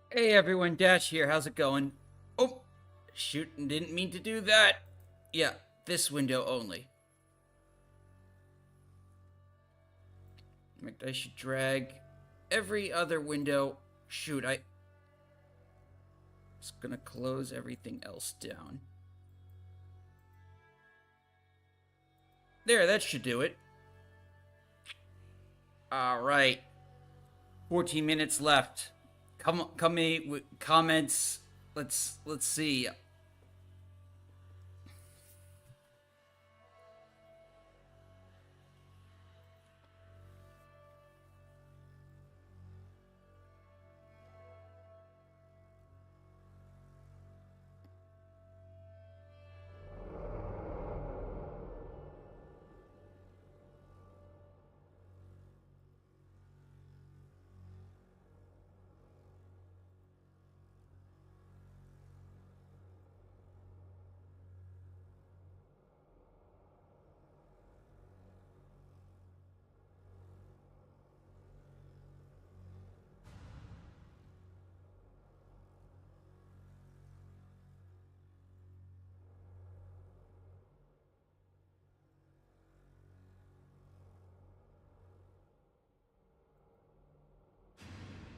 Hey everyone, Dash here. How's it going? Oh, shoot, didn't mean to do that. Yeah, this window only. I should drag every other window. Shoot, I was gonna close everything else down. There, that should do it. All right, 14 minutes left. Come me with comments. Let's see.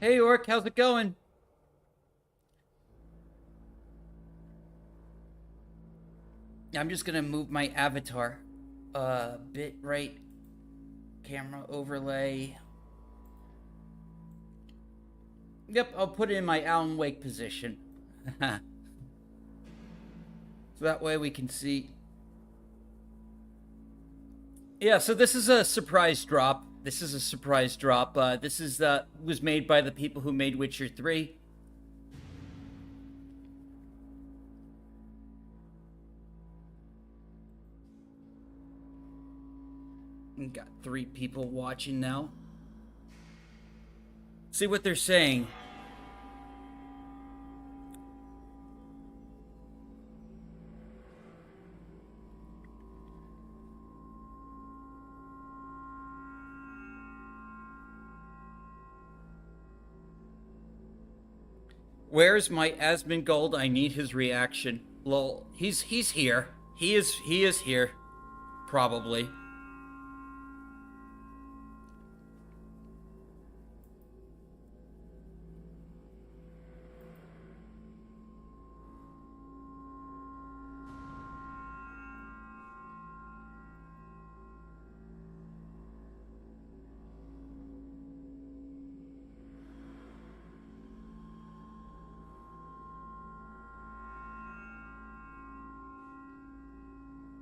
Hey Orc, how's it going? I'm just gonna move my avatar. Bitrate, camera overlay. Yep, I'll put it in my Alan Wake position. So that way we can see. Yeah, so this is a surprise drop. This is a surprise drop. This is was made by the people who made Witcher 3. We got 3 people watching now. See what they're saying. Where's my Asmongold? I need his reaction. Lol. He's here. He is here. Probably.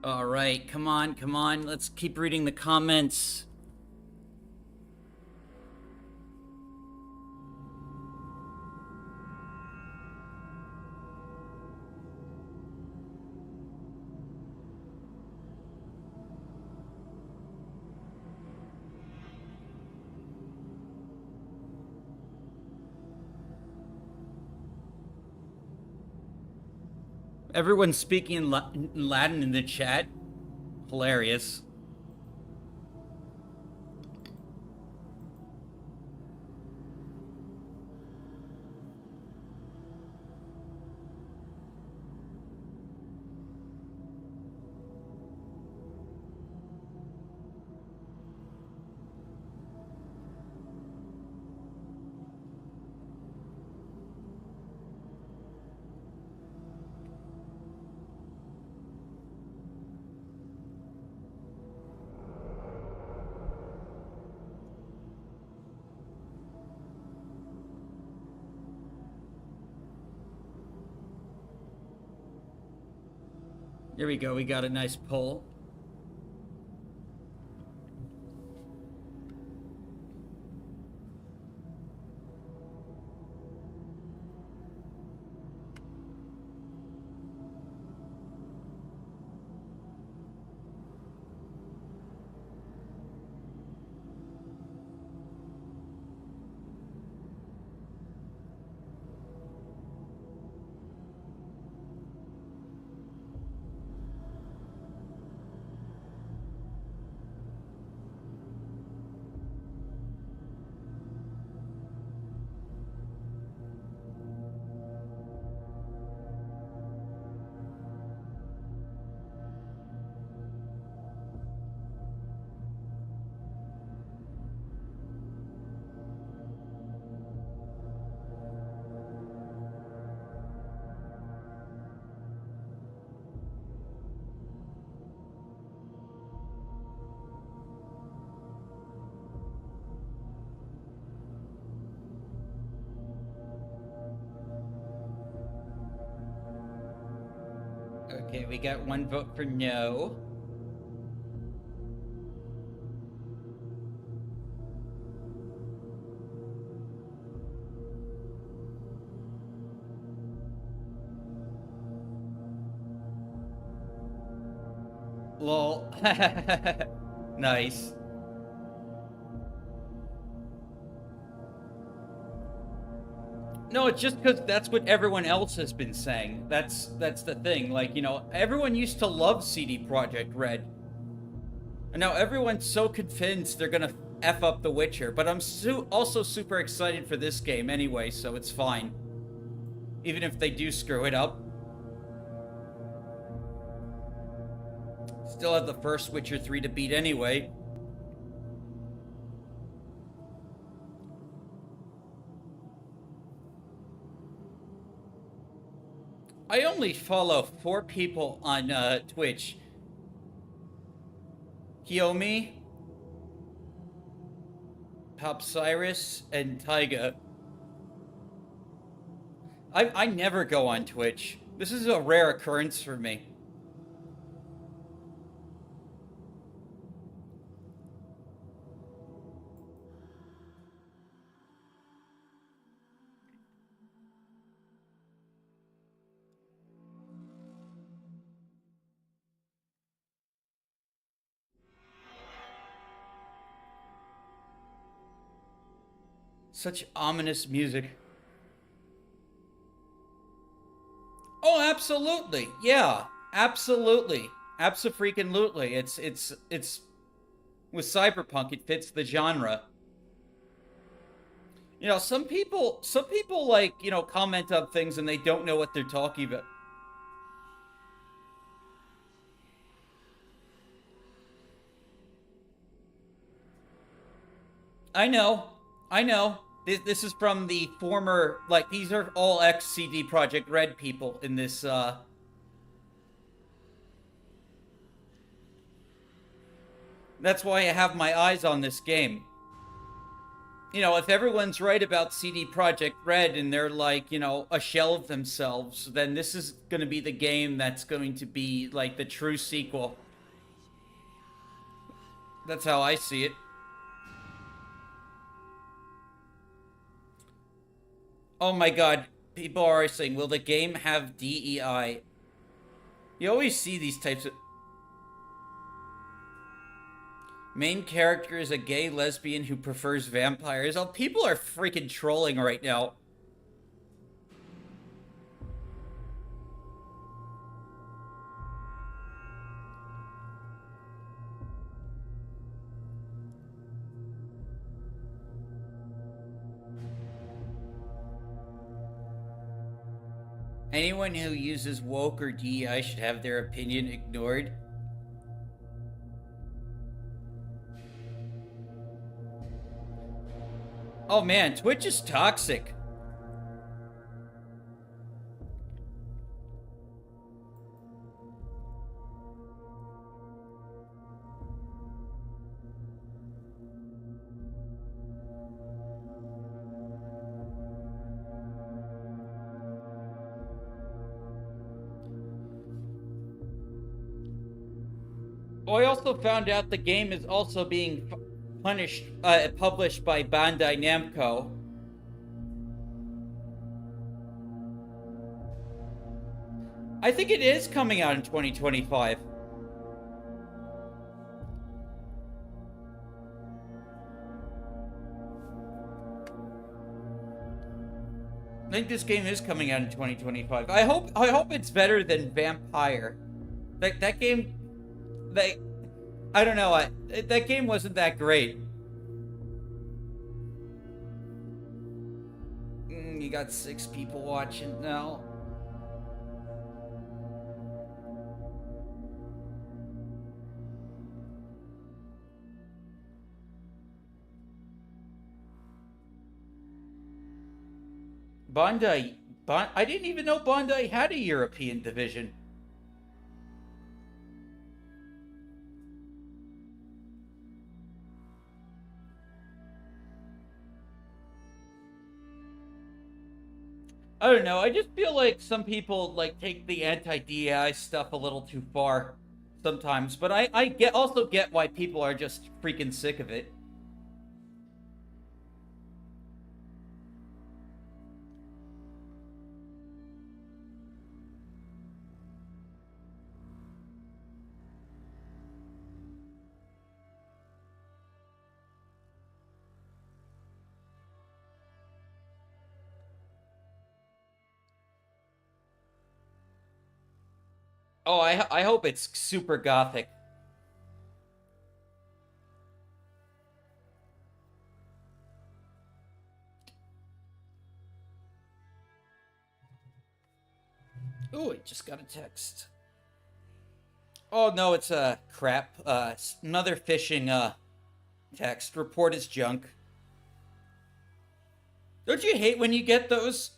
All right, come on, come on. Let's keep reading the comments. Everyone's speaking in Latin in the chat. Hilarious. Here we go. We got a nice poll. Okay, we got one vote for no. Lol. Nice. No, it's just because that's what everyone else has been saying. That's the thing. Like, you know, everyone used to love CD Projekt Red. And now everyone's so convinced they're gonna F up The Witcher. But I'm also super excited for this game anyway, so it's fine. Even if they do screw it up. Still have the first Witcher 3 to beat anyway. I only follow 4 people on Twitch. Kiyomi, Popcyrus, and Taiga. I never go on Twitch. This is a rare occurrence for me. Such ominous music. Oh, absolutely. Yeah, absolutely. Abso-freaking-lutely. It's with cyberpunk, it fits the genre. You know, some people like, you know, comment on things and they don't know what they're talking about. I know. I know. This is from the former, like, these are all ex-CD Projekt Red people in this, That's why I have my eyes on this game. You know, if everyone's right about CD Projekt Red and they're like, you know, a shell of themselves, then this is going to be the game that's going to be like the true sequel. That's how I see it. Oh my god, people are saying, will the game have DEI? You always see these types of... Main character is a gay lesbian who prefers vampires. Oh, people are freaking trolling right now. Anyone who uses woke or DEI should have their opinion ignored. Oh man, Twitch is toxic. Oh, I also found out the game is also being published by Bandai Namco. I think it is coming out in 2025. I think this game is coming out in 2025. I hope it's better than Vampire. That game, like, I don't know. That game wasn't that great. You got 6 people watching now. Bandai, I didn't even know Bandai had a European division. I don't know. I just feel like some people like take the anti-DEI stuff a little too far sometimes, but I get also get why people are just freaking sick of it. Oh, I hope it's super gothic. Ooh, I just got a text. Oh no, it's a crap. Another phishing text. Report is junk. Don't you hate when you get those?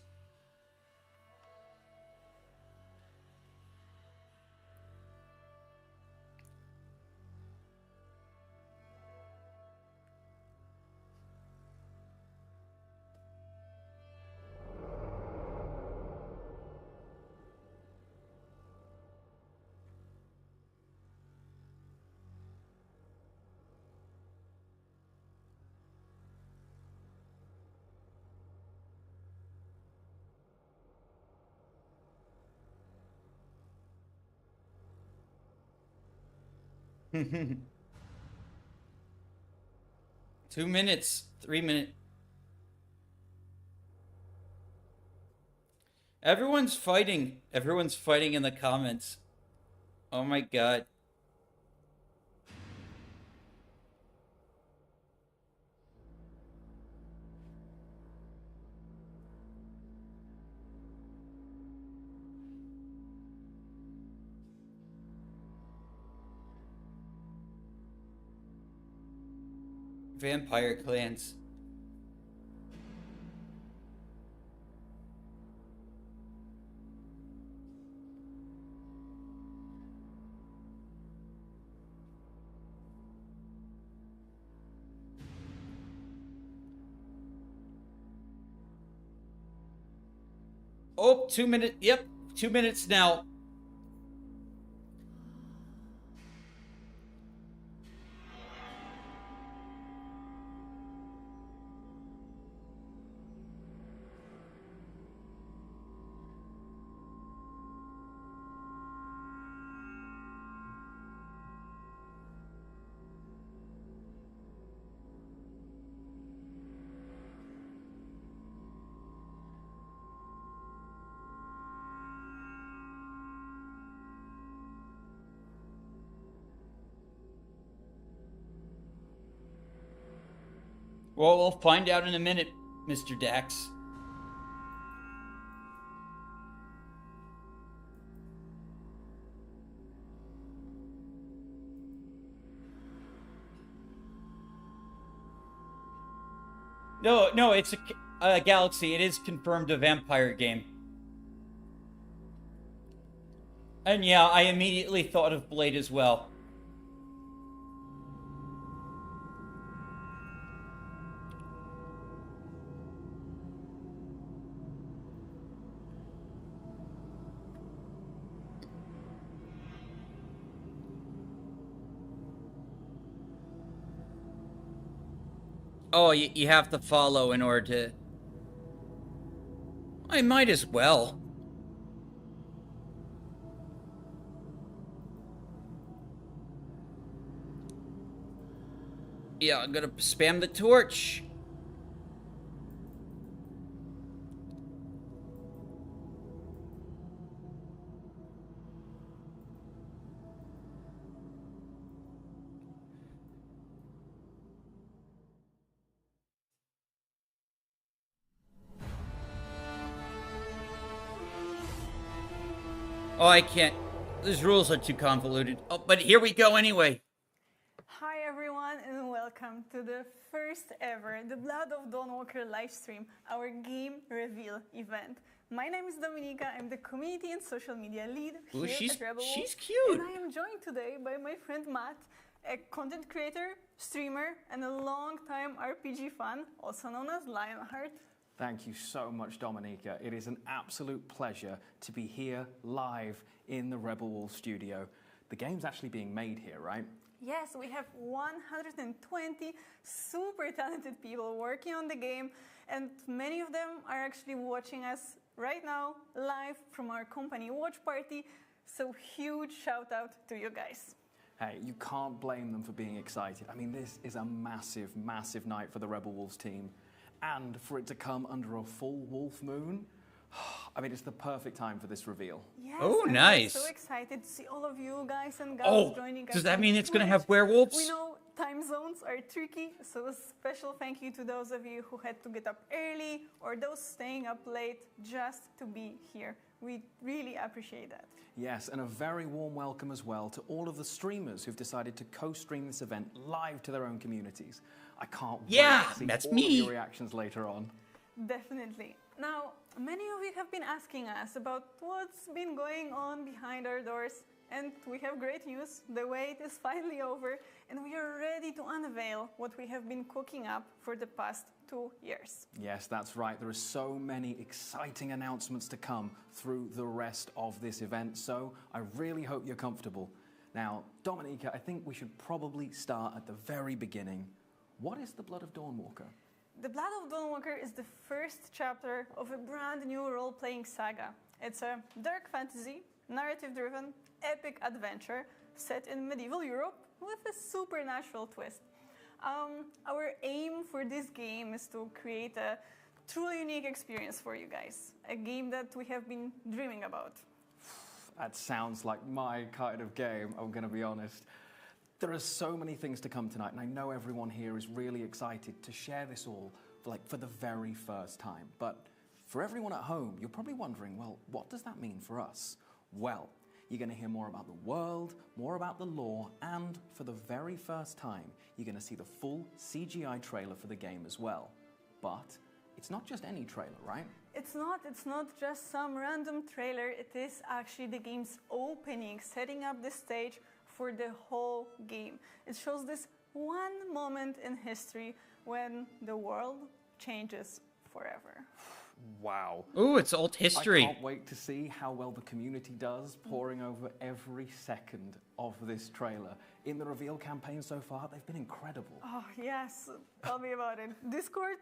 Two 2 minutes, 3 minutes. Everyone's fighting. Everyone's fighting in the comments. Oh my god. Vampire clans. Oh, 2 minutes. Yep, 2 minutes now. Well, we'll find out in a minute, Mr. Dax. No, no, it's a Galaxy. It is confirmed a vampire game. And yeah, I immediately thought of Blade as well. Oh, you have to follow in order to. I might as well. Yeah, I'm gonna spam the torch. Oh, I can't. These rules are too convoluted. Oh, but here we go anyway. Hi everyone and welcome to the first ever The Blood of Dawnwalker livestream, our game reveal event. My name is Dominika, I'm the community and social media lead Ooh, here at Rebel. she's cute. And I am joined today by my friend Matt, a content creator, streamer, and a long-time RPG fan, also known as Lionheart. Thank you so much, Dominica. It is an absolute pleasure to be here live in the Rebel Wolf studio. The game's actually being made here, right? Yes, we have 120 super talented people working on the game, and many of them are actually watching us right now live from our company watch party. So huge shout out to you guys. Hey, you can't blame them for being excited. I mean, this is a massive, massive night for the Rebel Wolves team. And for it to come under a full wolf moon, I mean, it's the perfect time for this reveal. Yes, Oh, and nice. I'm so excited to see all of you guys and gals joining us. Does that on mean it's going to Twitch. have werewolves? We know time zones are tricky, so a special thank you to those of you who had to get up early or those staying up late just to be here. We really appreciate that. Yes, and a very warm welcome as well to all of the streamers who've decided to co-stream this event live to their own communities. I can't wait to see that's all me. of your reactions later on. Definitely. Now, many of you have been asking us about what's been going on behind our doors, and we have great news. The wait is finally over, and we are ready to unveil what we have been cooking up for the past 2 years. Yes, that's right. There are so many exciting announcements to come through the rest of this event, so I really hope you're comfortable. Now, Dominica, I think we should probably start at the very beginning. What is the Blood of Dawnwalker? The Blood of Dawnwalker is the first chapter of a brand new role-playing saga. It's a dark fantasy, narrative-driven, epic adventure set in medieval Europe with a supernatural twist. Our aim for this game is to create a truly unique experience for you guys, a game that we have been dreaming about. That sounds like my kind of game, I'm going to be honest. There are so many things to come tonight, and I know everyone here is really excited to share this all for the very first time. But for everyone at home, you're probably wondering, well, what does that mean for us? Well, you're going to hear more about the world, more about the lore, and for the very first time, you're going to see the full CGI trailer for the game as well. But it's not just any trailer, right? It's not just some random trailer. It is actually the game's opening, setting up the stage for the whole game. It shows this one moment in history when the world changes forever. Wow. Ooh, it's old history. I can't wait to see how well the community does, poring over every second of this trailer. In the reveal campaign so far, they've been incredible. Oh, yes. Tell me about it. Discord,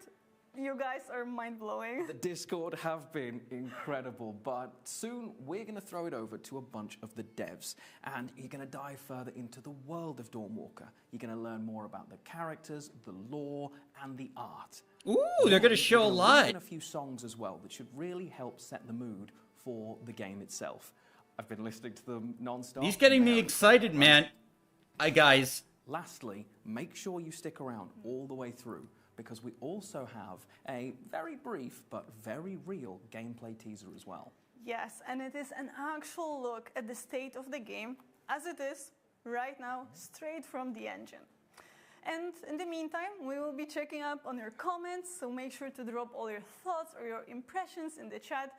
you guys are mind-blowing. The Discord have been incredible, but soon we're going to throw it over to a bunch of the devs, and you're going to dive further into the world of Dawnwalker. You're going to learn more about the characters, the lore, and the art. Ooh, they're going to show a lot. And a few songs as well that should really help set the mood for the game itself. I've been listening to them non-stop. He's getting me excited, man. Hi, guys. Lastly, make sure you stick around all the way through, because we also have a very brief but very real gameplay teaser as well. Yes, and it is an actual look at the state of the game as it is right now, straight from the engine. And in the meantime, we will be checking up on your comments, so make sure to drop all your thoughts or your impressions in the chat.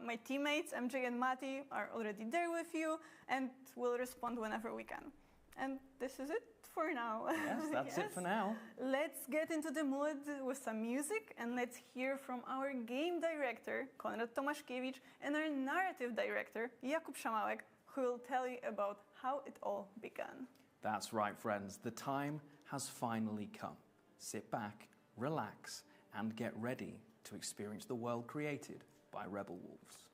My teammates, MJ and Mati, are already there with you, and we'll respond whenever we can. And this is it for now. Yes, that's it for now. Let's get into the mood with some music, and let's hear from our game director, Konrad Tomaszkiewicz, and our narrative director, Jakub Szamałek, who will tell you about how it all began. That's right, friends. The time has finally come. Sit back, relax, and get ready to experience the world created by Rebel Wolves.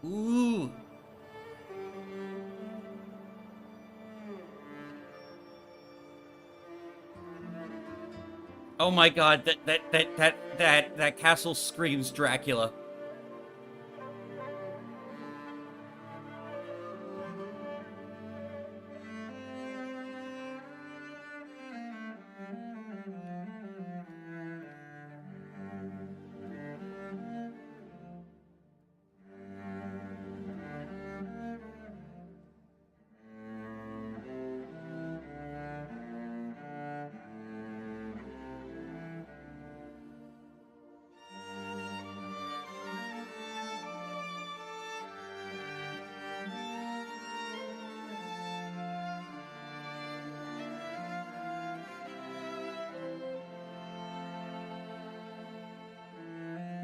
Ooh. Oh my god, that castle screams Dracula.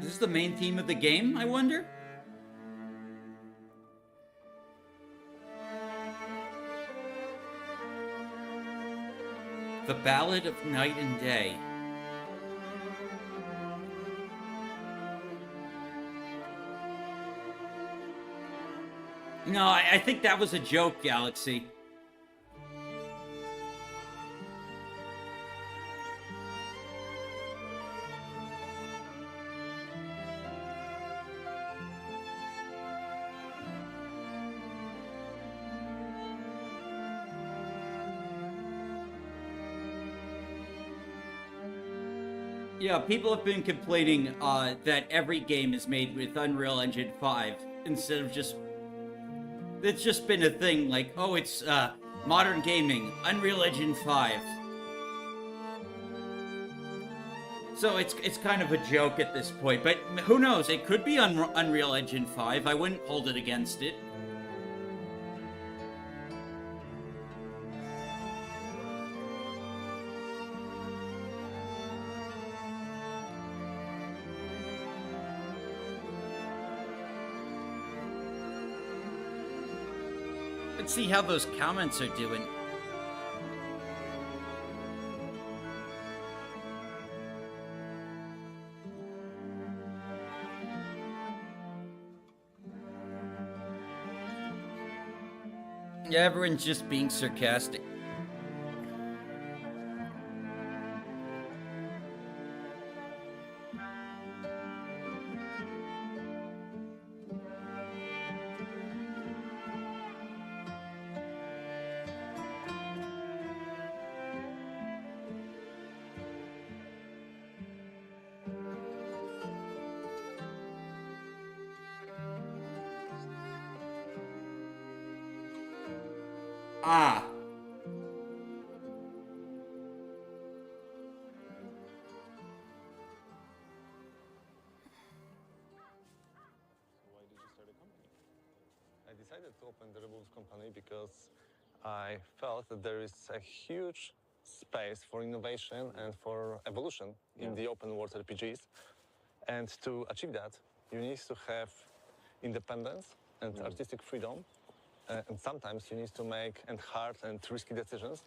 Is this the main theme of the game, I wonder? The Ballad of Night and Day. No, I think that was a joke, Galaxy. Yeah, people have been complaining that every game is made with Unreal Engine 5 instead of just... It's just been a thing, like, oh, it's modern gaming, Unreal Engine 5. So it's kind of a joke at this point, but who knows, it could be Unreal Engine 5, I wouldn't hold it against it. Let's see how those comments are doing. Yeah, everyone's just being sarcastic. Ah. Why did you start a company? I decided to open the Rebels company because I felt that there is a huge space for innovation and for evolution in the open world RPGs. And to achieve that, you need to have independence and artistic freedom. And sometimes you need to make hard and risky decisions.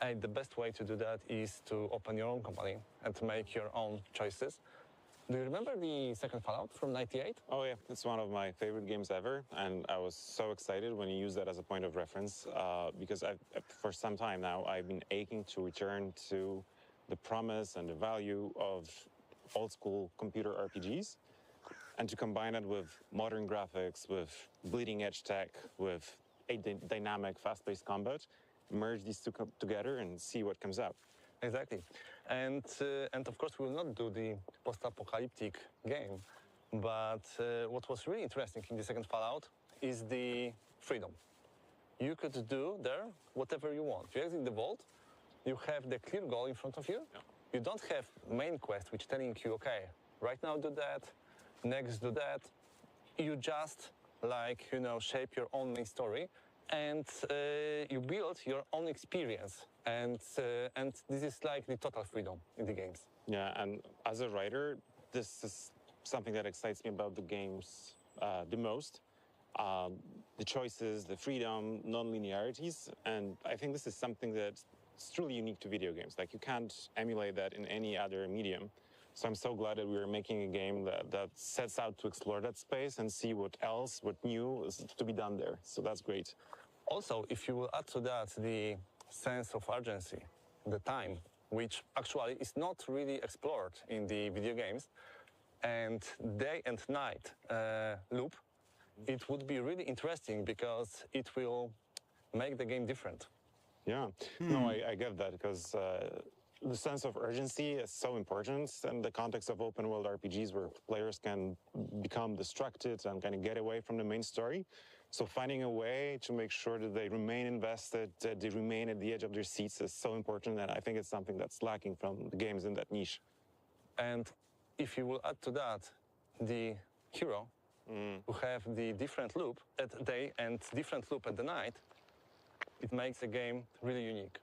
And the best way to do that is to open your own company and to make your own choices. Do you remember the second Fallout from '98? Oh yeah, it's one of my favorite games ever, and I was so excited when you used that as a point of reference because for some time now I've been aching to return to the promise and the value of old school computer RPGs, and to combine it with modern graphics, with bleeding edge tech, with a dynamic, fast-paced combat, merge these two together and see what comes out. Exactly. And of course, we will not do the post-apocalyptic game. But what was really interesting in the second Fallout is the freedom. You could do there whatever you want. You exit the vault, you have the clear goal in front of you. Yeah. You don't have main quest which telling you, okay, right now do that, next do that. You just shape your own main story, and you build your own experience. And this is like the total freedom in the games. Yeah, and as a writer, this is something that excites me about the games the most. The choices, the freedom, non-linearities, and I think this is something that's truly unique to video games. Like, you can't emulate that in any other medium. So I'm so glad that we're making a game that sets out to explore that space and see what new is to be done there. So that's great. Also, if you will add to that the sense of urgency, the time, which actually is not really explored in the video games, and day and night loop, it would be really interesting because it will make the game different. Yeah, no, I get that, because the sense of urgency is so important in the context of open world RPGs where players can become distracted and kind of get away from the main story. So finding a way to make sure that they remain invested, that they remain at the edge of their seats is so important, and I think it's something that's lacking from the games in that niche. And if you will add to that the hero, who have the different loop at the day and different loop at the night, it makes the game really unique.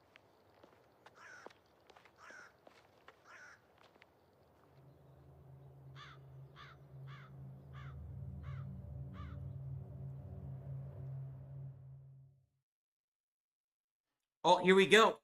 Oh, here we go.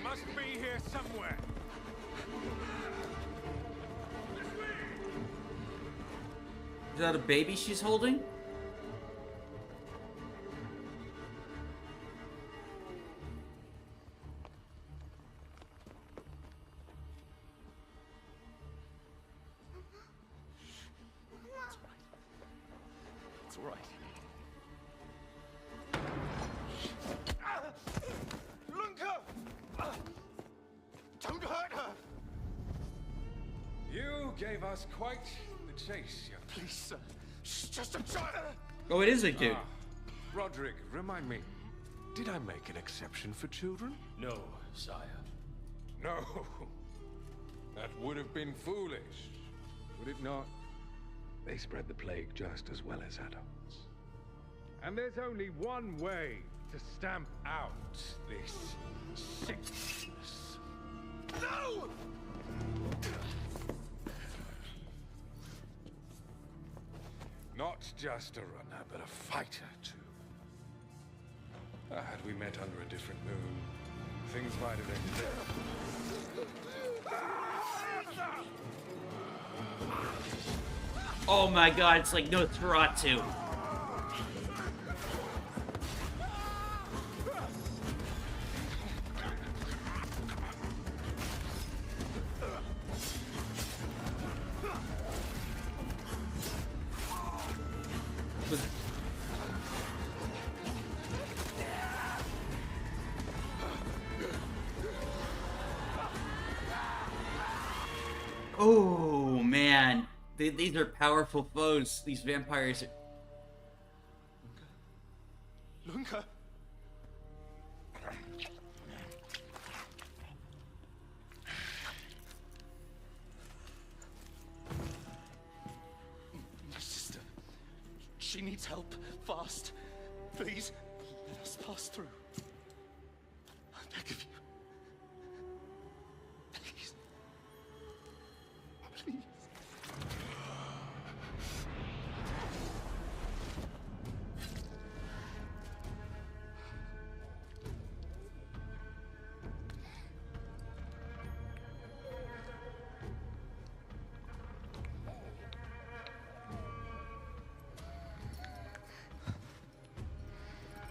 Must be here somewhere. Is that a baby she's holding? It's all right. Lunka! Don't hurt her! You gave us quite the chase, young. Please, sir. She's just a child. Oh, it is a dude. Roderick, remind me, did I make an exception for children? No, sire. No. That would have been foolish, would it not? They spread the plague just as well as adults. And there's only one way to stamp out this sickness. No! Not just a runner, but a fighter, too. Had we met under a different moon, things might have ended there. Oh my god, it's like Nosferatu. Oh man, these are powerful foes. These vampires. Lunka! My sister. She needs help. Fast. Please, let us pass through. I beg of you. Please. Please.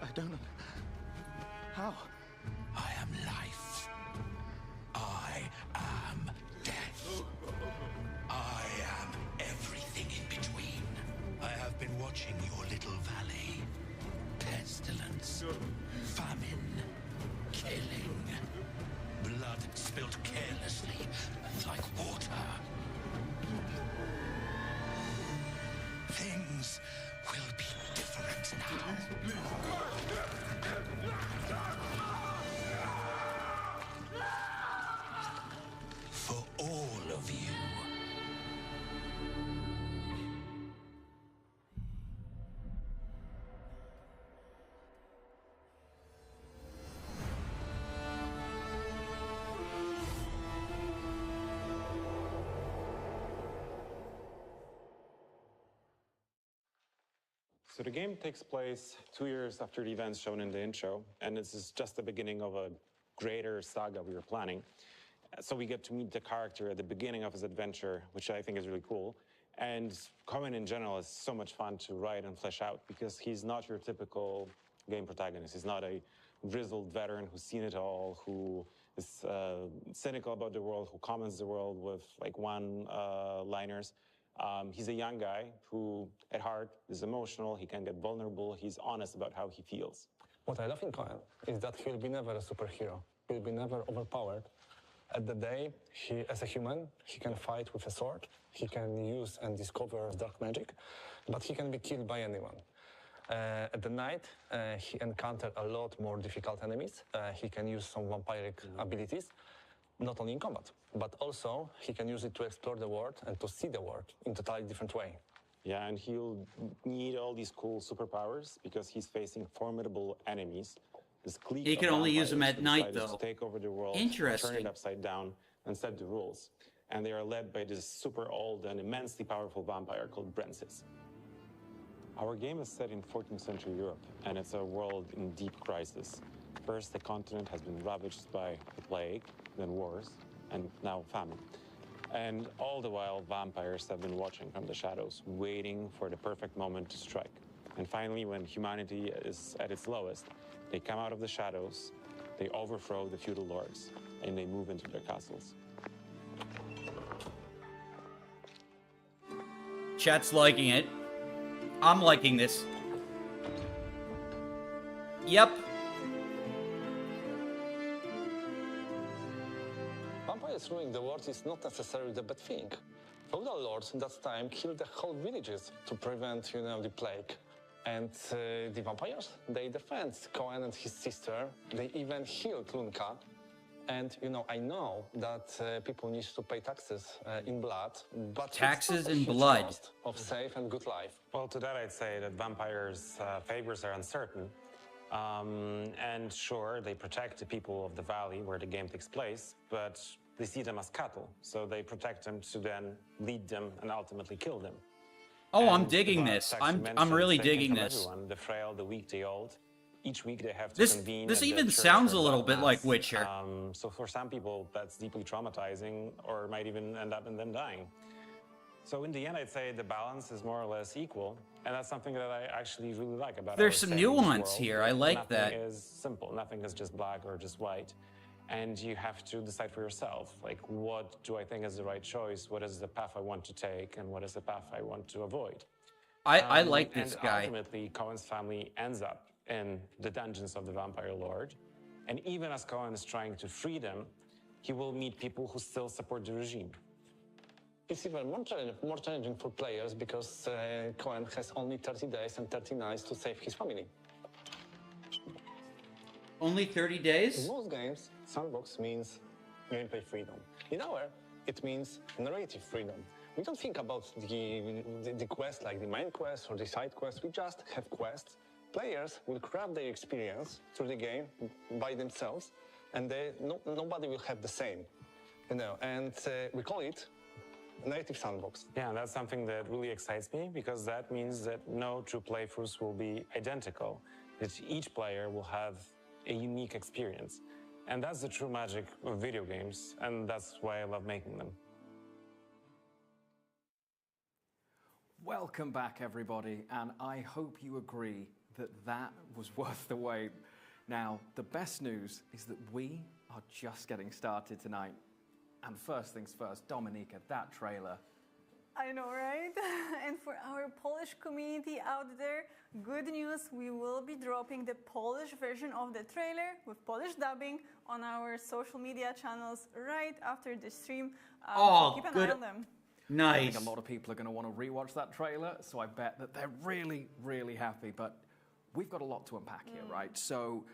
I don't know. How? I am life. I am death. I am everything in between. I have been watching your little valley. Pestilence, famine, killing. Blood spilt carelessly, like water. Things will be different now. For all of you. So the game takes place 2 years after the events shown in the intro, and this is just the beginning of a greater saga we were planning. So we get to meet the character at the beginning of his adventure, which I think is really cool. And Cohen in general is so much fun to write and flesh out because he's not your typical game protagonist. He's not a grizzled veteran who's seen it all, who is cynical about the world, who comments the world with like one-liners. He's a young guy who, at heart, is emotional. He can get vulnerable. He's honest about how he feels. What I love in Cohen is that he will be never a superhero. He will be never overpowered. At the day, as a human, he can fight with a sword. He can use and discover dark magic, but he can be killed by anyone. At the night, he encountered a lot more difficult enemies. He can use some vampiric abilities. not only in combat, but also he can use it to explore the world and to see the world in a totally different way. Yeah, and he'll need all these cool superpowers because he's facing formidable enemies. This clique He of can only use them vampires at who night, decided though. to take over the world, Interesting. turn it upside down, and set the rules. And they are led by this super old and immensely powerful vampire called Brensis. Our game is set in 14th century Europe, and it's a world in deep crisis. First, the continent has been ravaged by the plague, then wars, and now famine. And all the while, vampires have been watching from the shadows, waiting for the perfect moment to strike. And finally, when humanity is at its lowest, they come out of the shadows, they overthrow the feudal lords, and they move into their castles. Chat's liking it. I'm liking this. Yep. Vampires ruling the world is not necessarily the bad thing. Feudal lords in that time killed the whole villages to prevent, the plague. And the vampires, they defend Cohen and his sister. They even healed Lunka. And, I know that people need to pay taxes in blood, but Taxes it's not a in huge blood. cost of safe and good life. Well, to that I'd say that vampires' favors are uncertain. And sure, they protect the people of the valley where the game takes place, but they see them as cattle, so they protect them to then lead them and ultimately kill them. Oh, I'm And digging the this. tax I'm mentioned really taken digging from this. Everyone, the frail, the weak, the old. Each week they have to This convene. this at the even church sounds or a little bit blood like mass. Witcher. So for some people, that's deeply traumatizing, or might even end up in them dying. So in the end, I'd say the balance is more or less equal, and that's something that I actually really like about. There's our some setting in this nuance world. here. I like Nothing that. is simple. Nothing is just black or just white, and you have to decide for yourself. Like, what do I think is the right choice? What is the path I want to take, and what is the path I want to avoid? I like this and guy. Ultimately, Cohen's family ends up in the dungeons of the Vampire Lord. And even as Cohen is trying to free them, he will meet people who still support the regime. It's even more challenging for players because Cohen has only 30 days and 30 nights to save his family. Only 30 In days? most games, sandbox means gameplay freedom. In our, it means narrative freedom. We don't think about the quest like the main quest or the side quest. We just have quests. Players will craft their experience through the game by themselves, and nobody will have the same, And we call it narrative sandbox. Yeah, and that's something that really excites me because that means that no two playthroughs will be identical. That each player will have a unique experience. And that's the true magic of video games, and that's why I love making them. Welcome back, everybody, and I hope you agree that that was worth the wait. Now, the best news is that we are just getting started tonight. And first things first, Dominika, that trailer. I know, right? And for our Polish community out there, good news, we will be dropping the Polish version of the trailer with Polish dubbing on our social media channels right after the stream. Oh, so keep an good. eye on them. I Nice. think a lot of people are going to want to rewatch that trailer, so I bet that they're really, really happy. But we've got a lot to unpack here, right? So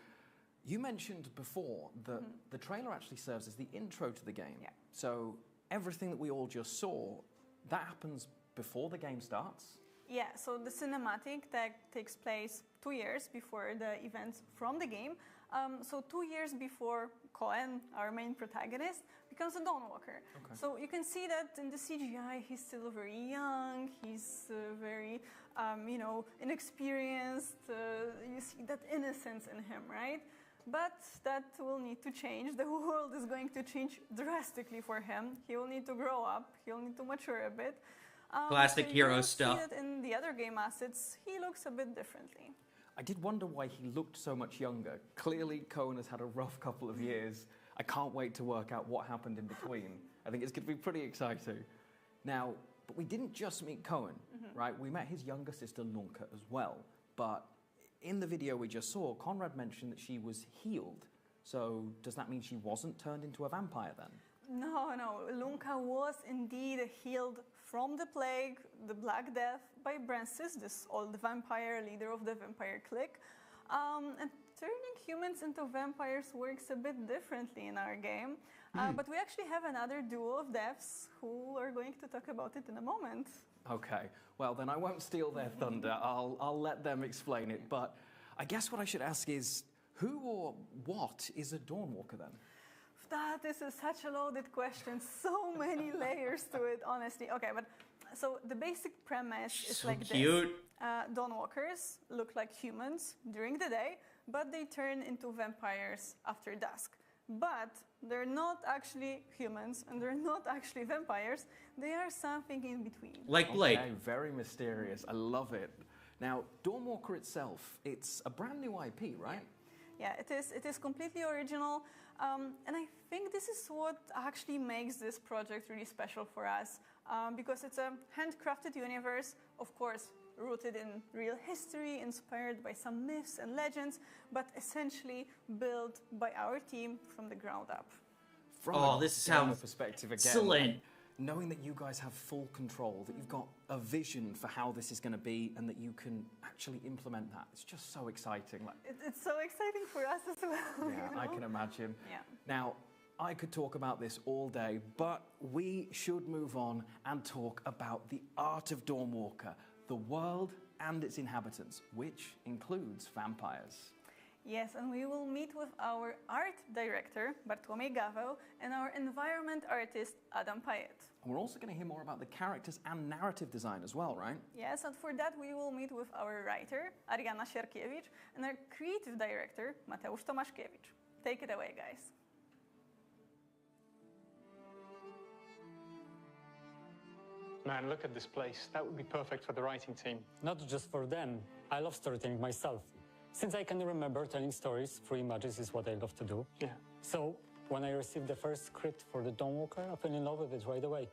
you mentioned before that the trailer actually serves as the intro to the game. Yeah. So everything that we all just saw, that happens before the game starts? Yeah, so the cinematic that takes place 2 years before the events from the game. So 2 years before Cohen, our main protagonist, becomes a Dawnwalker. Okay. So you can see that in the CGI, he's still very young, he's very, inexperienced. You see that innocence in him, right? But that will need to change. The world is going to change drastically for him. He will need to grow up. He'll need to mature a bit. Classic so hero you'll stuff. See that in the other game assets, he looks a bit differently. I did wonder why he looked so much younger. Clearly, Cohen has had a rough couple of years. I can't wait to work out what happened in between. I think it's going to be pretty exciting. Now, but we didn't just meet Cohen, right? We met his younger sister, Lunka, as well. But in the video we just saw, Conrad mentioned that she was healed. So does that mean she wasn't turned into a vampire then? No. Lunka was indeed healed from the plague, the Black Death, by Brensis, this old vampire, leader of the vampire clique. And turning humans into vampires works a bit differently in our game. But we actually have another duo of devs who are going to talk about it in a moment. Okay, well then I won't steal their thunder. I'll let them explain it. But I guess what I should ask is, who or what is a Dawnwalker then? This is such a loaded question. So many layers to it, honestly. Okay, but so the basic premise is So like cute. this. Dawnwalkers look like humans during the day, but they turn into vampires after dusk. But they're not actually humans, and they're not actually vampires. They are something in between. Like Blake. Okay, very mysterious. I love it. Now, Dawnwalker itself, it's a brand new IP, right? Yeah, it is. It is completely original, and I think this is what actually makes this project really special for us, because it's a handcrafted universe, of course, rooted in real history, inspired by some myths and legends, but essentially built by our team from the ground up. From this a gamer sounds perspective again, excellent. knowing that you guys have full control, that you've got a vision for how this is going to be, and that you can actually implement that, it's just so exciting. Like, It's so exciting for us as well. yeah, you know? I can imagine. Yeah. Now, I could talk about this all day, but we should move on and talk about the art of Dawnwalker, the world and its inhabitants, which includes vampires. Yes, and we will meet with our art director, Bartłomiej Gaweł, and our environment artist, Adam Payet. And we're also going to hear more about the characters and narrative design as well, right? Yes, and for that we will meet with our writer, Ariana Sierkiewicz, and our creative director, Mateusz Tomaszkiewicz. Take it away, guys. Man, look at this place. That would be perfect for the writing team. Not just for them. I love storytelling myself. Since I can remember, telling stories through images is what I love to do. Yeah. So when I received the first script for the Dawnwalker, I fell in love with it right away.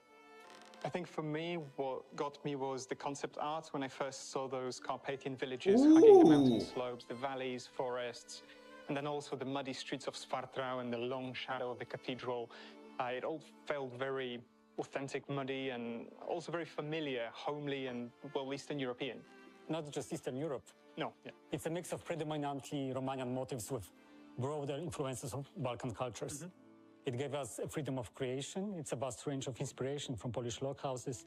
I think for me, what got me was the concept art when I first saw those Carpathian villages hugging the mountain slopes, the valleys, forests, and then also the muddy streets of Svartrau and the long shadow of the cathedral. It all felt very authentic, muddy, and also very familiar, homely, and, well, Eastern European. Not just Eastern Europe. No, yeah. It's a mix of predominantly Romanian motifs with broader influences of Balkan cultures. It gave us a freedom of creation. It's a vast range of inspiration from Polish log houses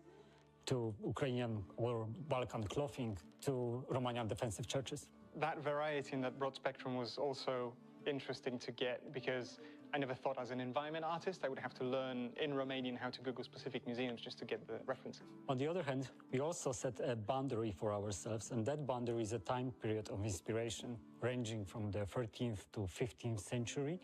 to Ukrainian or Balkan clothing to Romanian defensive churches. That variety in that broad spectrum was also interesting to get because I never thought as an environment artist I would have to learn in Romanian how to Google specific museums just to get the references. On the other hand, we also set a boundary for ourselves, and that boundary is a time period of inspiration ranging from the 13th to 15th century.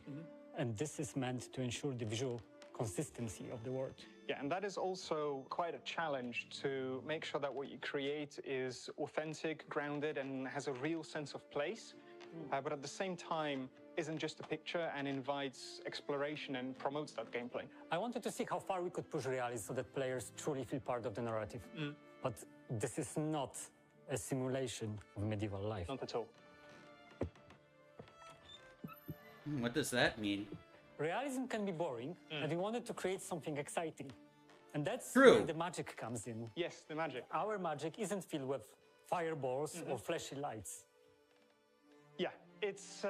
And this is meant to ensure the visual consistency of the world. Yeah, and that is also quite a challenge to make sure that what you create is authentic, grounded, and has a real sense of place, but at the same time isn't just a picture and invites exploration and promotes that gameplay. I wanted to see how far we could push realism so that players truly feel part of the narrative. But this is not a simulation of medieval life. Not at all. What does that mean? Realism can be boring, and we wanted to create something exciting. And that's True. where the magic comes in. Yes, the magic. Our magic isn't filled with fireballs or flashy lights. Yeah, it's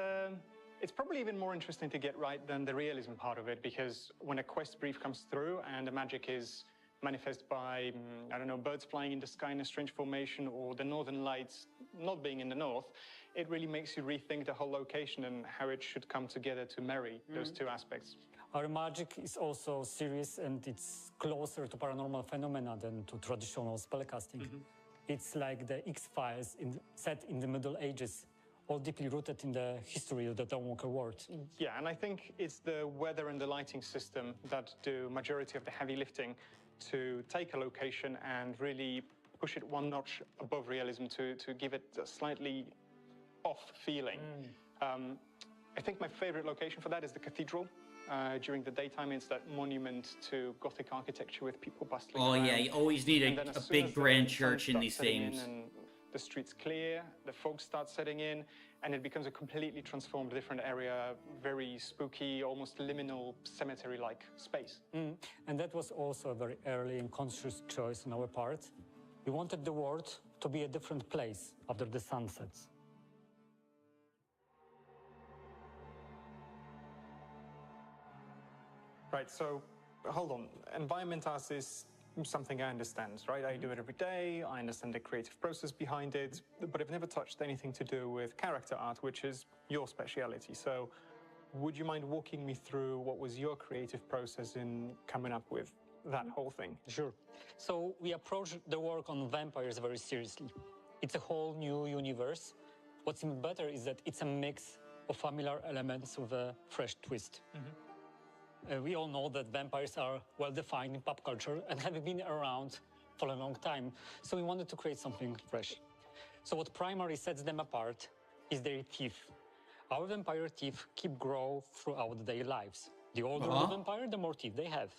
probably even more interesting to get right than the realism part of it, because when a quest brief comes through and the magic is manifest by, I don't know, birds flying in the sky in a strange formation or the northern lights not being in the north, it really makes you rethink the whole location and how it should come together to marry those two aspects. Our magic is also serious, and it's closer to paranormal phenomena than to traditional spellcasting. It's like the X-Files set in the Middle Ages, all deeply rooted in the history of the Dawnwalker world. Yeah, and I think it's the weather and the lighting system that do majority of the heavy lifting to take a location and really push it one notch above realism to give it a slightly off feeling. I think my favorite location for that is the cathedral. During the daytime, it's that monument to Gothic architecture with people bustling Oh around. yeah, you always need And then as a soon big as the grand sun church in starts these setting games. and the streets clear, the fog starts setting in, and it becomes a completely transformed, different area, very spooky, almost liminal, cemetery-like space. And that was also a very early and conscious choice on our part. We wanted the world to be a different place after the sun sets. Right, so hold on. Environment art is something I understand, right? I do it every day, I understand the creative process behind it, but I've never touched anything to do with character art, which is your speciality. So would you mind walking me through what was your creative process in coming up with that whole thing? Sure. So we approach the work on vampires very seriously. It's a whole new universe. What's even better is that it's a mix of familiar elements with a fresh twist. We all know that vampires are well defined in pop culture and have been around for a long time. So we wanted to create something fresh. So what primarily sets them apart is their teeth. Our vampire teeth keep growing throughout their lives. The older the vampire, the more teeth they have.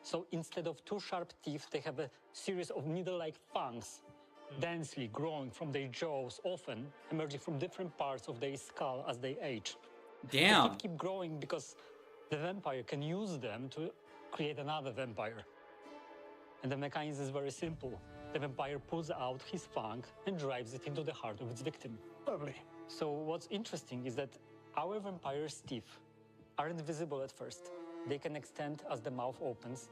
So instead of two sharp teeth, they have a series of needle-like fangs, densely growing from their jaws, often emerging from different parts of their skull as they age. Damn. The teeth keep growing because the vampire can use them to create another vampire. And the mechanism is very simple. The vampire pulls out his fang and drives it into the heart of its victim. Lovely. So what's interesting is that our vampire's teeth aren't visible at first. They can extend as the mouth opens,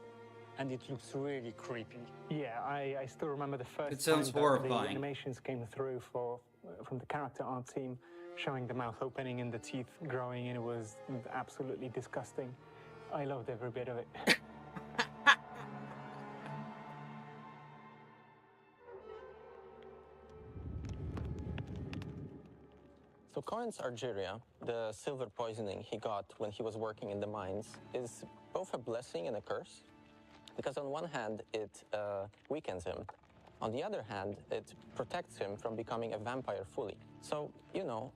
and it looks really creepy. Yeah, I still remember the first It sounds time that horrifying. the animations came through from the character art team, showing the mouth opening and the teeth growing, and it was absolutely disgusting. I loved every bit of it. So Cohen's Argyria, the silver poisoning he got when he was working in the mines, is both a blessing and a curse. Because on one hand, it weakens him. On the other hand, it protects him from becoming a vampire fully. So, you know,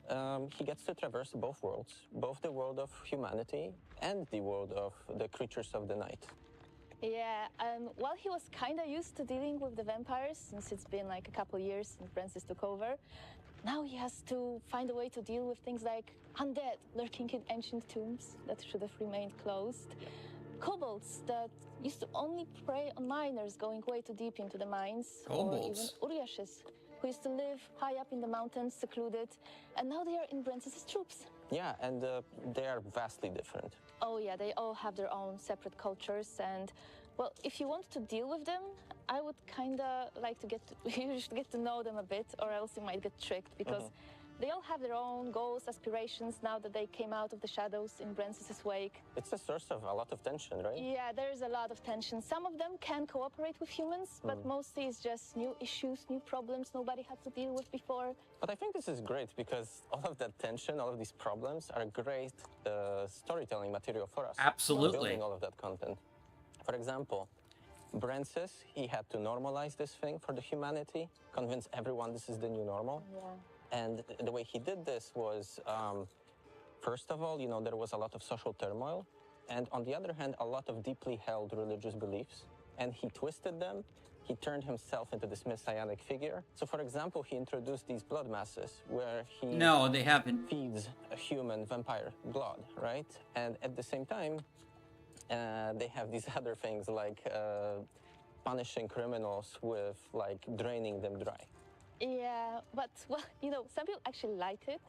he gets to traverse both worlds, both the world of humanity and the world of the creatures of the night. Yeah, well, he was kind of used to dealing with the vampires since it's been like a couple years since Francis took over. Now he has to find a way to deal with things like undead lurking in ancient tombs that should have remained closed, kobolds that used to only prey on miners going way too deep into the mines, Kobolds. or even Uriashes, who used to live high up in the mountains, secluded, and now they are in Francis's troops. Yeah, and they are vastly different. Oh yeah, they all have their own separate cultures, and well, if you want to deal with them, I would kind of like to you should get to know them a bit, or else you might get tricked, because they all have their own goals, aspirations, now that they came out of the shadows in Francis's wake. It's a source of a lot of tension, right? Yeah, there's a lot of tension. Some of them can cooperate with humans, but mostly it's just new issues, new problems nobody had to deal with before. But I think this is great because all of that tension, all of these problems are great storytelling material for us. Absolutely. Building all of that content. For example, Francis, he had to normalize this thing for the humanity, convince everyone this is the new normal. Yeah. And the way he did this was, first of all, you know, there was a lot of social turmoil. And on the other hand, a lot of deeply held religious beliefs. And he twisted them. He turned himself into this messianic figure. So, for example, he introduced these blood masses where he No, they haven't. feeds a human vampire blood, right? And at the same time, they have these other things like punishing criminals with like draining them dry. Yeah, but well, you know, some people actually liked it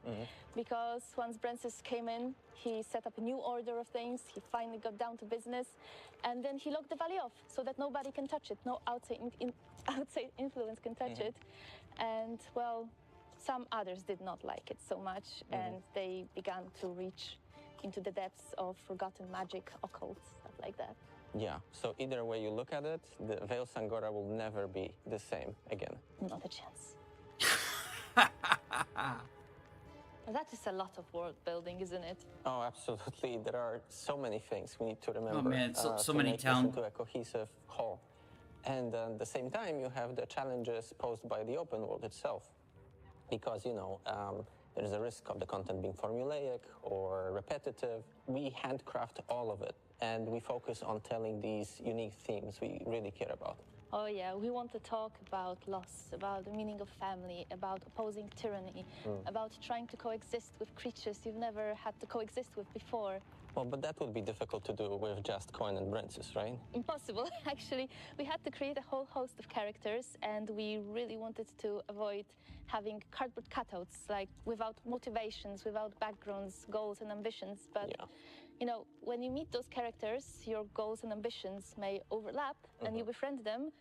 because once Francis came in, he set up a new order of things. He finally got down to business, and then he locked the valley off so that nobody can touch it. No outside outside influence can touch it. And well, some others did not like it so much, and they began to reach into the depths of forgotten magic, occult, stuff like that. Yeah, so either way you look at it, the Vale Sangora will never be the same again. Not a chance. That is a lot of world building, isn't it? Oh, absolutely. There are so many things we need to remember. Oh man, so to many make this town. into a cohesive whole. And at the same time, you have the challenges posed by the open world itself. Because, you know, there's a risk of the content being formulaic or repetitive. We handcraft all of it, and we focus on telling these unique themes we really care about. Oh yeah, we want to talk about loss, about the meaning of family, about opposing tyranny, about trying to coexist with creatures you've never had to coexist with before. Well, but that would be difficult to do with just Coin and Francis, right? Impossible, actually. We had to create a whole host of characters, and we really wanted to avoid having cardboard cutouts, like without motivations, without backgrounds, goals, and ambitions. But You know, when you meet those characters, your goals and ambitions may overlap and you befriend them,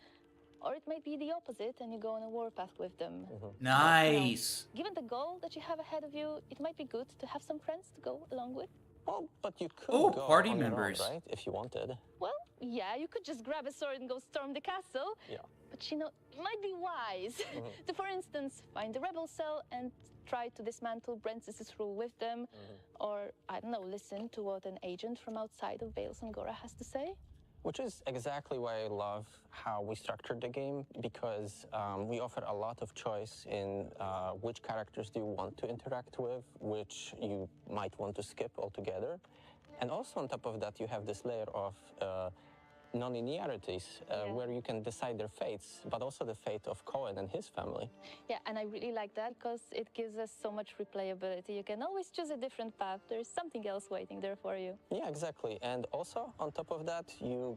or it might be the opposite and you go on a warpath with them. Nice. But, given the goal that you have ahead of you, it might be good to have some friends to go along with. Well, but you could Oh, go party on your own, members. right? If you wanted. Well, yeah, you could just grab a sword and go storm the castle. Yeah. But you know, it might be wise to, for instance, find the rebel cell and try to dismantle Brent's rule with them. Or, I don't know, listen to what an agent from outside of Vale Sangora has to say. Which is exactly why I love how we structured the game, because we offer a lot of choice in which characters do you want to interact with, which you might want to skip altogether. And also on top of that, you have this layer of non-linearities where you can decide their fates, but also the fate of Cohen and his family. Yeah, and I really like that because it gives us so much replayability. You can always choose a different path. There's something else waiting there for you. Yeah, exactly. And also, on top of that, you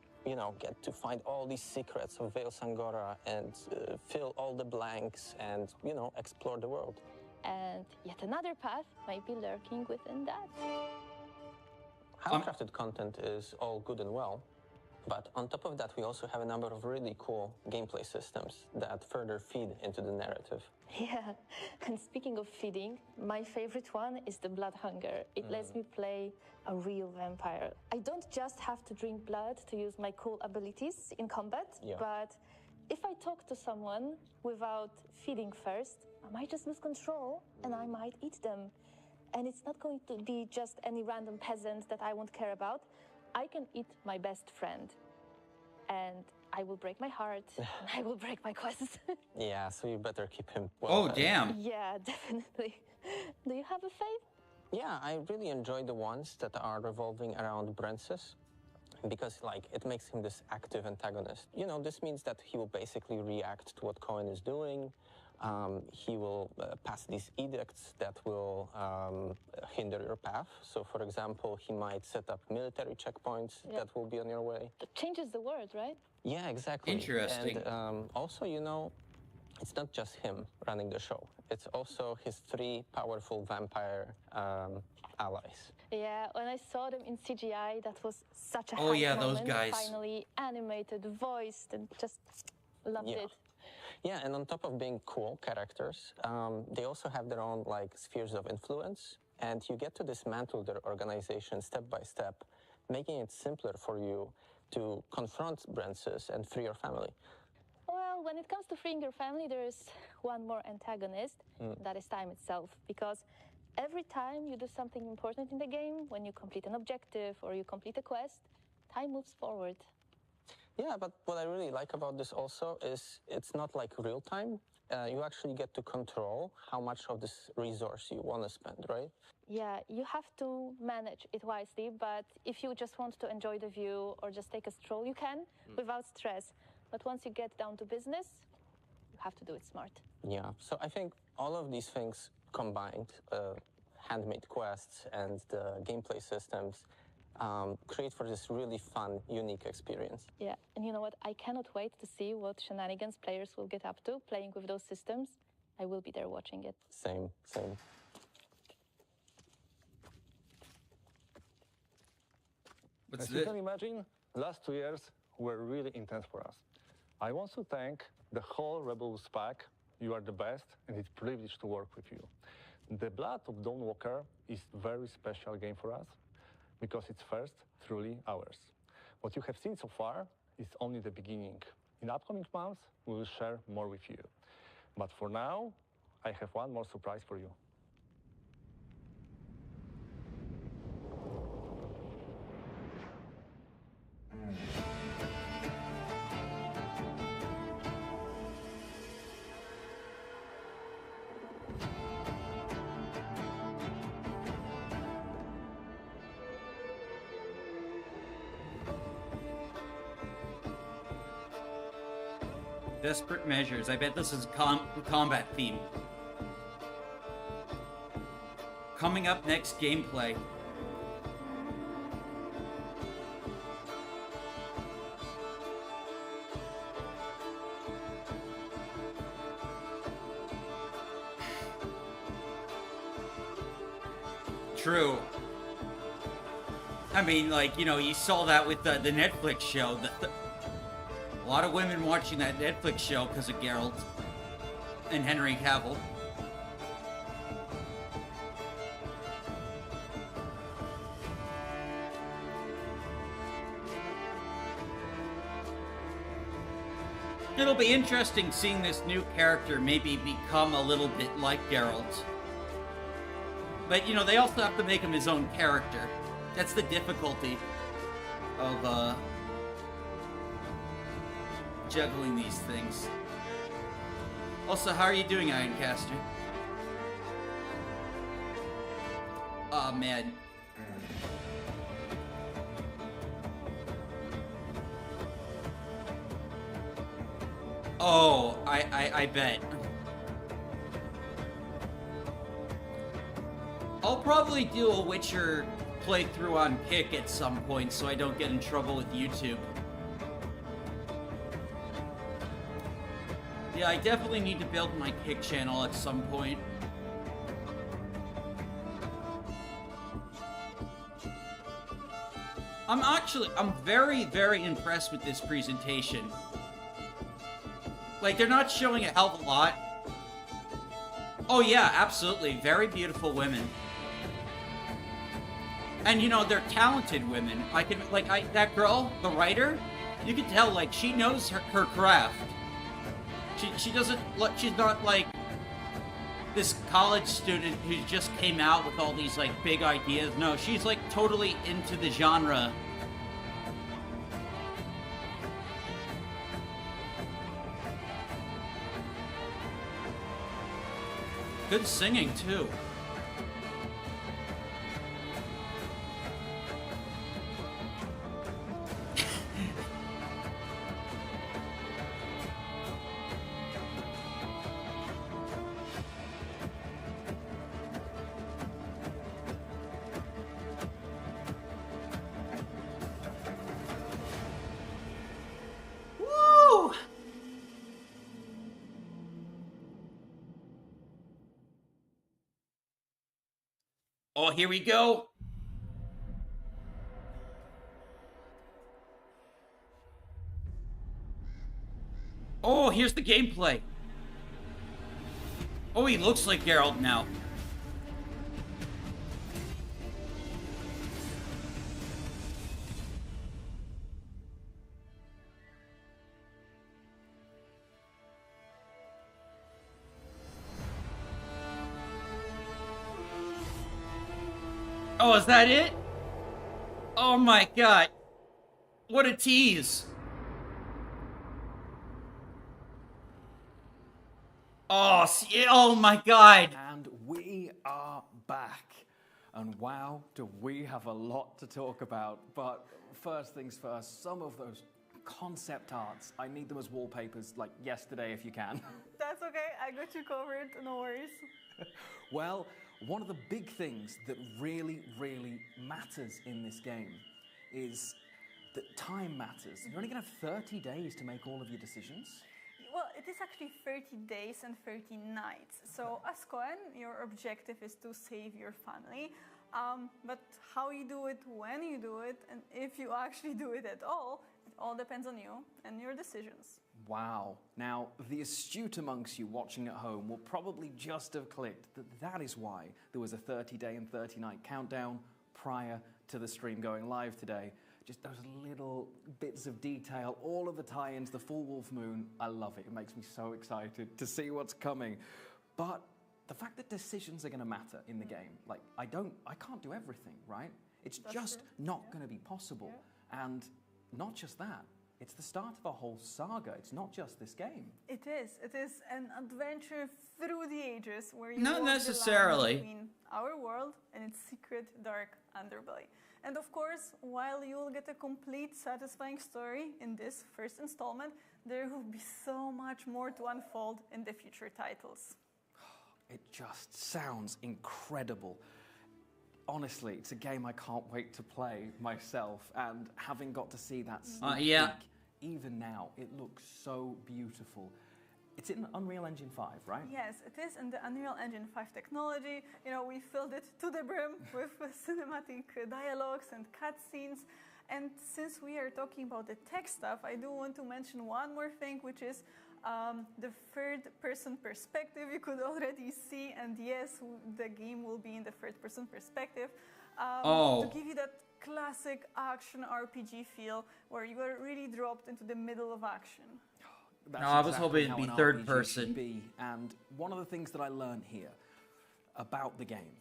get to find all these secrets of Vale Sangora and fill all the blanks and, explore the world. And yet another path might be lurking within that. Handcrafted content is all good and well, but on top of that, we also have a number of really cool gameplay systems that further feed into the narrative. Yeah, and speaking of feeding, my favorite one is the blood hunger. It lets me play a real vampire. I don't just have to drink blood to use my cool abilities in combat, but if I talk to someone without feeding first, I might just lose control and I might eat them. And it's not going to be just any random peasant that I won't care about. I can eat my best friend, and I will break my heart, and I will break my quests. Yeah, so you better keep him well fed. Damn. Yeah, definitely. Do you have a fave? Yeah, I really enjoy the ones that are revolving around Brent's, because, it makes him this active antagonist. This means that he will basically react to what Cohen is doing. He will pass these edicts that will hinder your path. So, for example, he might set up military checkpoints that will be on your way. It changes the world, right? Yeah, exactly. Interesting. And also, it's not just him running the show. It's also his 3 powerful vampire allies. Yeah, when I saw them in CGI, that was such a Oh, hype yeah, those moment. guys. Finally animated, voiced, and just loved it. Yeah, and on top of being cool characters, they also have their own spheres of influence, and you get to dismantle their organization step by step, making it simpler for you to confront Brent's and free your family. Well, when it comes to freeing your family, there is one more antagonist. That is time itself, because every time you do something important in the game, when you complete an objective or you complete a quest, time moves forward. Yeah, but what I really like about this also is it's not like real time. You actually get to control how much of this resource you want to spend, right? Yeah, you have to manage it wisely, but if you just want to enjoy the view or just take a stroll, you can without stress. But once you get down to business, you have to do it smart. Yeah, so I think all of these things combined, handmade quests and the gameplay systems, create for this really fun, unique experience. Yeah, and you know what? I cannot wait to see what shenanigans players will get up to playing with those systems. I will be there watching it. Same. What's As you can imagine, last 2 years were really intense for us. I want to thank the whole Rebels pack. You are the best, and it's a privilege to work with you. The Blood of Dawnwalker is a very special game for us because it's first truly ours. What you have seen so far is only the beginning. In upcoming months, we will share more with you. But for now, I have one more surprise for you. Desperate Measures. I bet this is combat theme. Coming up next, gameplay. True. I mean, like, you know, you saw that with the Netflix show. A lot of women watching that Netflix show because of Geralt and Henry Cavill. It'll be interesting seeing this new character maybe become a little bit like Geralt. But, you know, they also have to make him his own character. That's the difficulty of, juggling these things. Also, how are you doing, Ironcaster? Aw, man. Oh, I bet. I'll probably do a Witcher playthrough on Kick at some point so I don't get in trouble with YouTube. Yeah, I definitely need to build my Kick channel at some point. I'm very, very impressed with this presentation. Like, they're not showing a hell of a lot. Oh yeah, absolutely. Very beautiful women. And, you know, they're talented women. That girl, the writer, you can tell, like, she knows her craft. She doesn't, she's not, like, this college student who just came out with all these, like, big ideas. No, she's, like, totally into the genre. Good singing, too. Woo! Oh, here we go. Oh, here's the gameplay. Oh, he looks like Geralt now. Oh, is that it? Oh my god. What a tease. Oh, oh my god. And we are back. And wow, do we have a lot to talk about. But first things first, some of those concept arts, I need them as wallpapers, like yesterday if you can. That's okay, I got you covered, no worries. Well, one of the big things that really, really matters in this game is that time matters. You're only going to have 30 days to make all of your decisions. Well, it is actually 30 days and 30 nights. So as Cohen, your objective is to save your family. But how you do it, when you do it, and if you actually do it at all, it all depends on you and your decisions. Wow. Now, the astute amongst you watching at home will probably just have clicked that that is why there was a 30-day and 30-night countdown prior to the stream going live today. Just those little bits of detail, all of the tie-ins, the full wolf moon, I love it. It makes me so excited to see what's coming. But the fact that decisions are going to matter in the game, like, I can't do everything, right? It's just not going to be possible. And not just that, it's the start of a whole saga. It's not just this game. It is an adventure through the ages where you Not walk the line necessarily. between our world and its secret dark underbelly. And of course, while you'll get a complete satisfying story in this first installment, there will be so much more to unfold in the future titles. It just sounds incredible. Honestly, it's a game I can't wait to play myself, and having got to see that sneak yeah. peek, even now, it looks so beautiful. It's in Unreal Engine 5, right? Yes, it is in the Unreal Engine 5 technology. You know, we filled it to the brim with cinematic dialogues and cutscenes. And since we are talking about the tech stuff, I do want to mention one more thing, which is the third-person perspective. You could already see, and yes, the game will be in the third-person perspective. To give you that classic action RPG feel, where you are really dropped into the middle of action. That's No, I was hoping it'd be how an third RPG person. should be. And one of the things that I learned here about the game,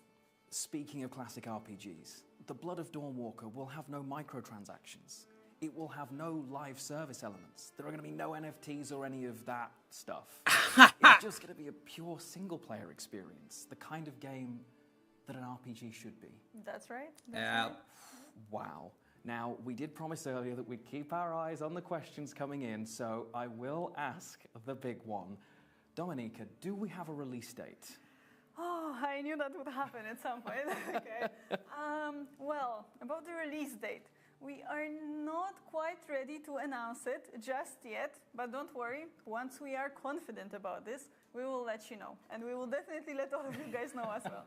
speaking of classic RPGs, the Blood of Dawnwalker will have no microtransactions. It will have no live service elements. There are going to be no NFTs or any of that stuff. It's just going to be a pure single-player experience, the kind of game that an RPG should be. That's right. Yeah. Wow. Now, we did promise earlier that we'd keep our eyes on the questions coming in, so I will ask the big one. Dominika, do we have a release date? Oh, I knew that would happen at some point. Okay. Well, about the release date, we are not quite ready to announce it just yet, but don't worry, once we are confident about this, we will let you know. And we will definitely let all of you guys know as well.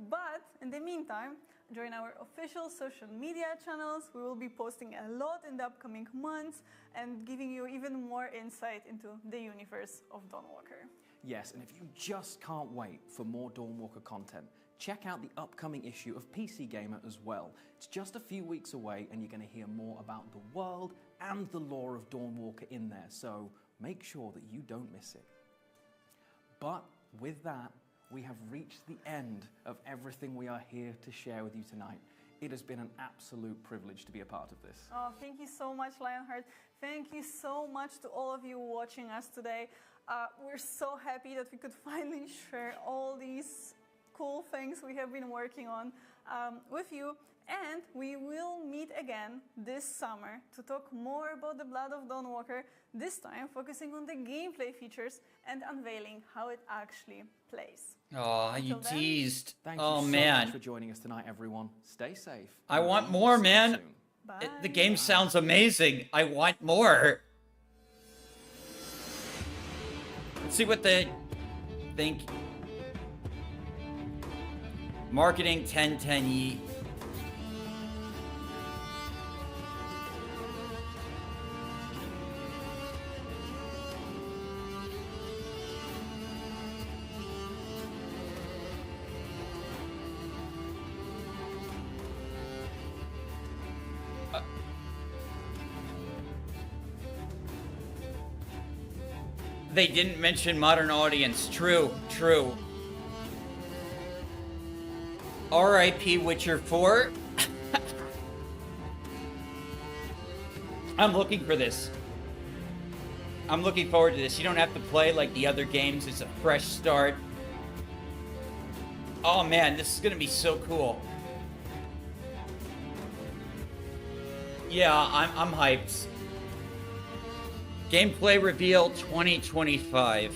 But in the meantime, join our official social media channels. We will be posting a lot in the upcoming months and giving you even more insight into the universe of Dawnwalker. Yes, and if you just can't wait for more Dawnwalker content, check out the upcoming issue of PC Gamer as well. It's just a few weeks away and you're going to hear more about the world and the lore of Dawnwalker in there, so make sure that you don't miss it. But with that, we have reached the end of everything we are here to share with you tonight. It has been an absolute privilege to be a part of this. Oh, thank you so much, Lionheart. Thank you so much to all of you watching us today. We're so happy that we could finally share all these cool things we have been working on with you. And we will meet again this summer to talk more about the Blood of Dawnwalker, this time focusing on the gameplay features and unveiling how it actually plays. Oh, you Until then, teased. Thank you Oh, so man. much for joining us tonight, everyone. Stay safe. I and want we more, will see you man. soon. Bye. The game sounds amazing. I want more. Let's see what they think. Marketing 1010E. They didn't mention modern audience. True, true. R.I.P. Witcher 4. I'm looking for this. I'm looking forward to this. You don't have to play like the other games. It's a fresh start. Oh man, this is gonna be so cool. Yeah, I'm hyped. Gameplay reveal 2025.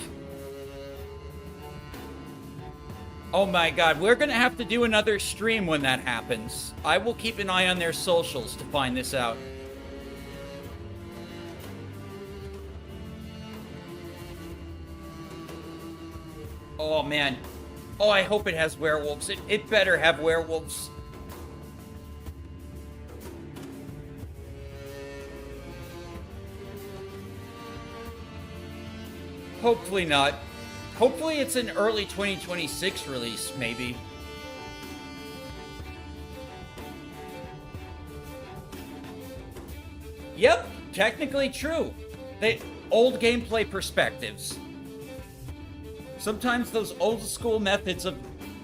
Oh my god, we're gonna have to do another stream when that happens. I will keep an eye on their socials to find this out. Oh man. Oh, I hope it has werewolves. It better have werewolves. Hopefully not. Hopefully it's an early 2026 release, maybe. Yep, technically true. Old gameplay perspectives. Sometimes those old school methods of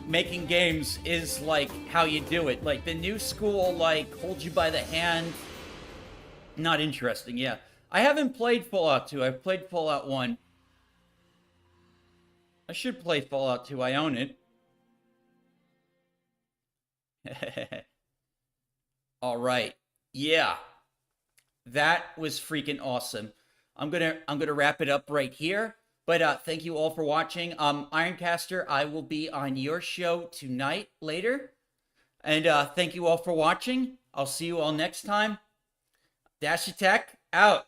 making games is like how you do it. Like the new school, like, hold you by the hand. Not interesting, yeah. I haven't played Fallout 2. I've played Fallout 1. I should play Fallout 2. I own it. All right. Yeah. That was freaking awesome. I'm gonna wrap it up right here. But thank you all for watching. Ironcaster, I will be on your show tonight later. And thank you all for watching. I'll see you all next time. Dash Attack out.